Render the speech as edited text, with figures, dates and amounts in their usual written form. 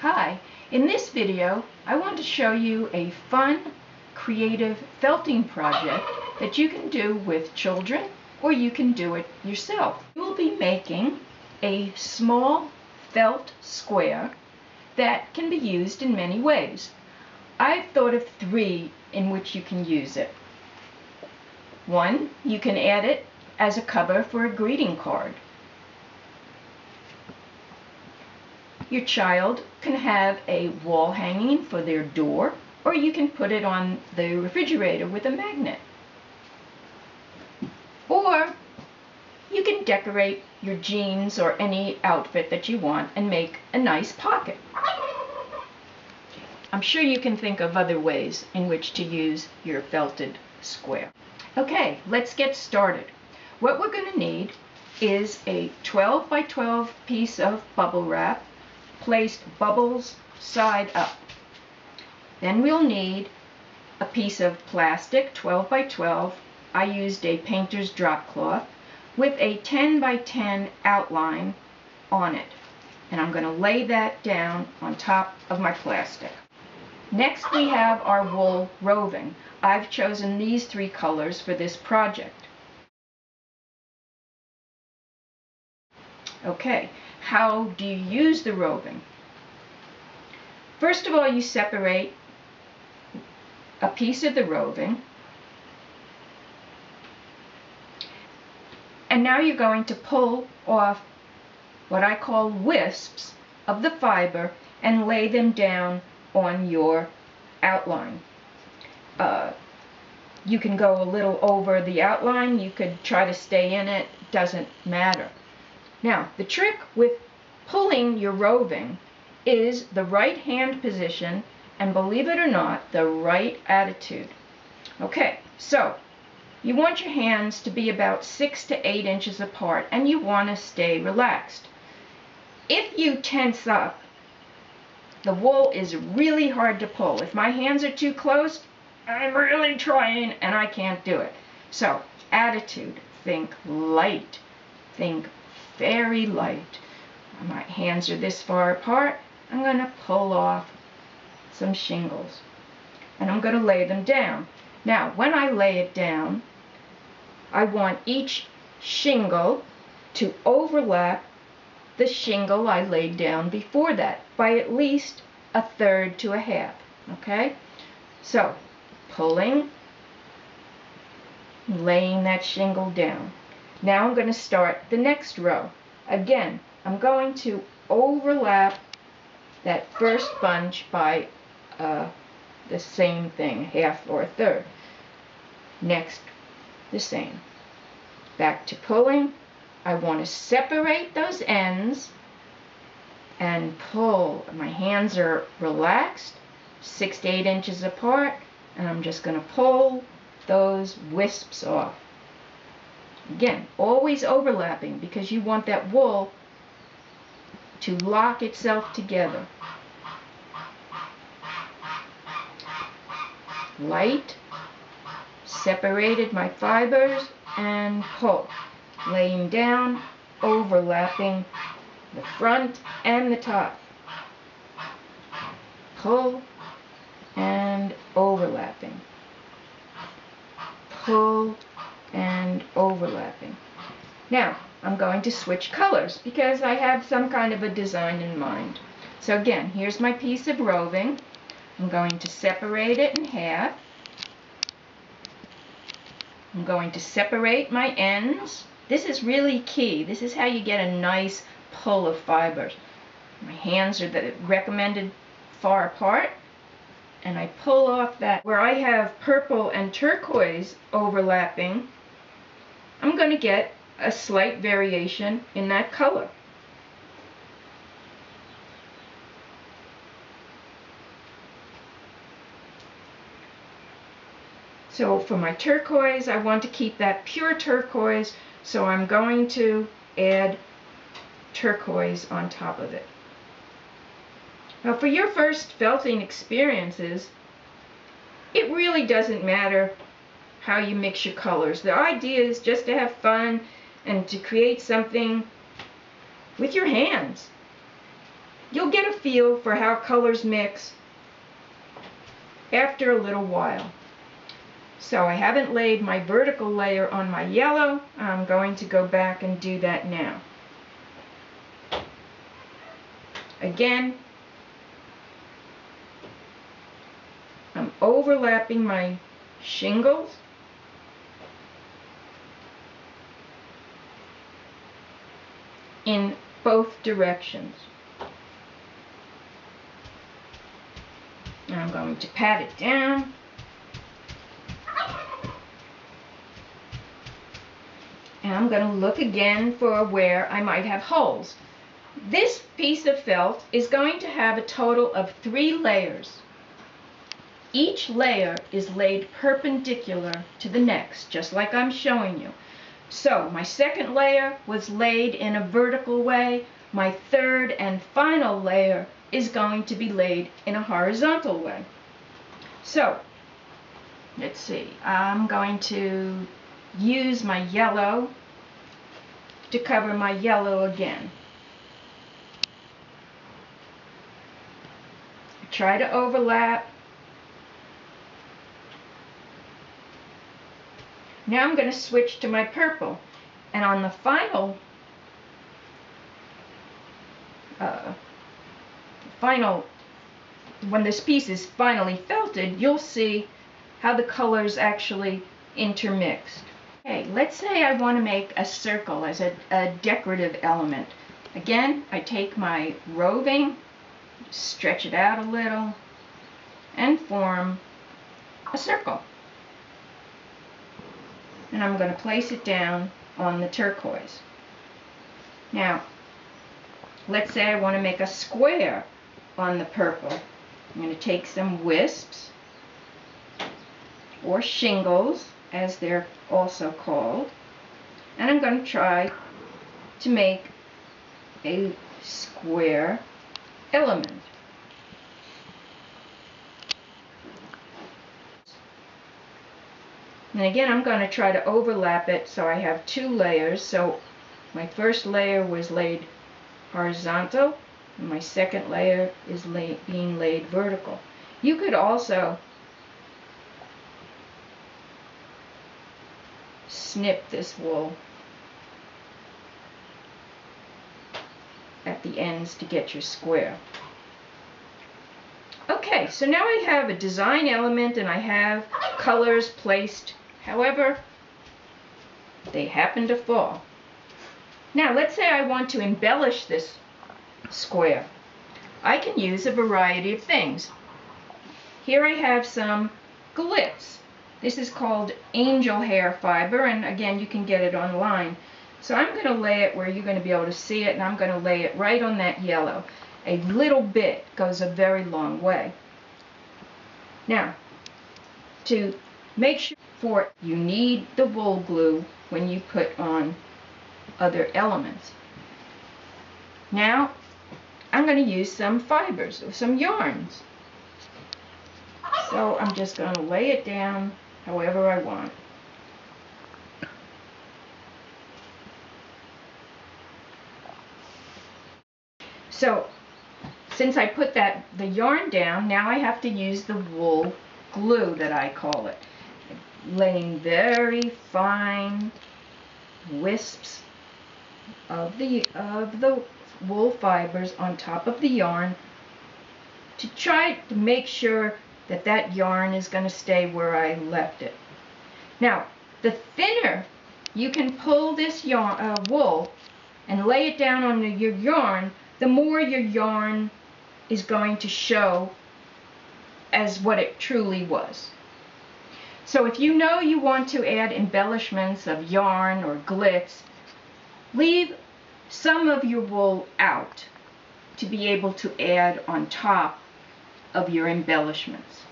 Hi, in this video I want to show you a fun, creative felting project that you can do with children or you can do it yourself. You will be making a small felt square that can be used in many ways. I've thought of 3 in which you can use it. 1, you can add it as a cover for a greeting card. Your child can have a wall hanging for their door, or you can put it on the refrigerator with a magnet. Or you can decorate your jeans or any outfit that you want and make a nice pocket. I'm sure you can think of other ways in which to use your felted square. Okay, let's get started. What we're going to need is a 12 by 12 piece of bubble wrap placed bubbles side up. Then we'll need a piece of plastic 12 by 12. I used a painter's drop cloth with a 10 by 10 outline on it. And I'm going to lay that down on top of my plastic. Next we have our wool roving. I've chosen these 3 colors for this project. Okay, how do you use the roving? First of all, you separate a piece of the roving, and now you're going to pull off what I call wisps of the fiber and lay them down on your outline. You can go a little over the outline, you could try to stay in it, doesn't matter. Now, the trick with pulling your roving is the right hand position and, believe it or not, the right attitude. Okay, so you want your hands to be about 6 to 8 inches apart and you want to stay relaxed. If you tense up, the wool is really hard to pull. If my hands are too close, I'm really trying and I can't do it. So, attitude, think light, think very light. My hands are this far apart. I'm going to pull off some shingles and I'm going to lay them down. Now, when I lay it down, I want each shingle to overlap the shingle I laid down before that by at least 1/3 to 1/2. Okay? So, pulling, laying that shingle down. Now I'm going to start the next row. Again, I'm going to overlap that first bunch by the same thing, 1/2 or 1/3. Next, the same. Back to pulling. I want to separate those ends and pull. My hands are relaxed, 6 to 8 inches apart, and I'm just going to pull those wisps off. Again, always overlapping because you want that wool to lock itself together. Light, separated my fibers, and pull. Laying down, overlapping the front and the top. Pull and overlapping. Pull and overlapping. Now, I'm going to switch colors because I have some kind of a design in mind. So again, here's my piece of roving. I'm going to separate it in half. I'm going to separate my ends. This is really key. This is how you get a nice pull of fibers. My hands are the recommended far apart, and I pull off that. Where I have purple and turquoise overlapping, I'm going to get a slight variation in that color. So for my turquoise, I want to keep that pure turquoise, so I'm going to add turquoise on top of it. Now for your first felting experiences, it really doesn't matter how you mix your colors. The idea is just to have fun and to create something with your hands. you'll get a feel for how colors mix after a little while. So I haven't laid my vertical layer on my yellow. I'm going to go back and do that now. Again, I'm overlapping my shingles. In both directions. Now I'm going to pat it down. And I'm going to look again for where I might have holes. This piece of felt is going to have a total of 3 layers. Each layer is laid perpendicular to the next, just like I'm showing you. So my second layer was laid in a vertical way. My third and final layer is going to be laid in a horizontal way. So let's see, I'm going to use my yellow to cover my yellow again. Try to overlap. Now I'm going to switch to my purple, and on the final when this piece is finally felted, you'll see how the colors actually intermixed. Okay, let's say I want to make a circle as a decorative element. Again, I take my roving, stretch it out a little, and form a circle. And I'm going to place it down on the turquoise. Now, let's say I want to make a square on the purple. I'm going to take some wisps, or shingles, as they're also called, and I'm going to try to make a square element. And again, I'm going to try to overlap it so I have 2 layers. So my first layer was laid horizontal, and my second layer is being laid vertical. You could also snip this wool at the ends to get your square. Okay, so now I have a design element and I have colors placed however they happen to fall. Now let's say I want to embellish this square. I can use a variety of things. Here I have some glitz. This is called angel hair fiber, and again you can get it online. So I'm going to lay it where you're going to be able to see it, and I'm going to lay it right on that yellow. A little bit goes a very long way. Now, to make sure for it, you need the wool glue when you put on other elements. Now, I'm going to use some fibers, or some yarns. So I'm just going to lay it down however I want. So, since I put the yarn down, now I have to use the wool glue that I call it. Laying very fine wisps of the wool fibers on top of the yarn to try to make sure that that yarn is going to stay where I left it. Now, the thinner you can pull this wool and lay it down on your yarn, the more your yarn is going to show as what it truly was. So if you know you want to add embellishments of yarn or glitz, leave some of your wool out to be able to add on top of your embellishments.